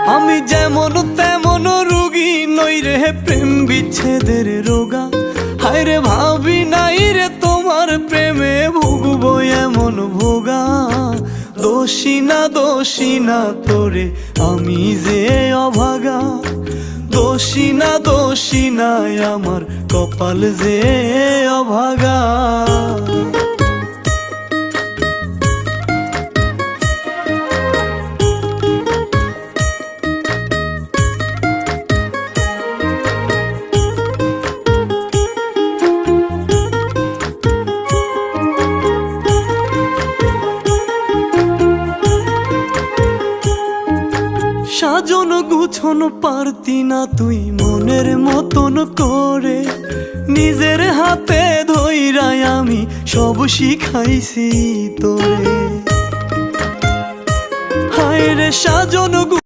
আমি যেমন তেমন রোগী নই রে প্রেম বিচ্ছেদের রোগা। হায় রে ভাবি নাই রে তোমার প্রেমে ভুগবো এমন ভোগা। দোষী না তোরে আমি যে অভাগা। দোষী না আমার কপাল যে অভাগা। সাজন গুছন পারতি না তুই মনের মতন করে। নিজের হাতে ধইরাই আমি সব শিখাইছি তোরে। হায় রে সাজন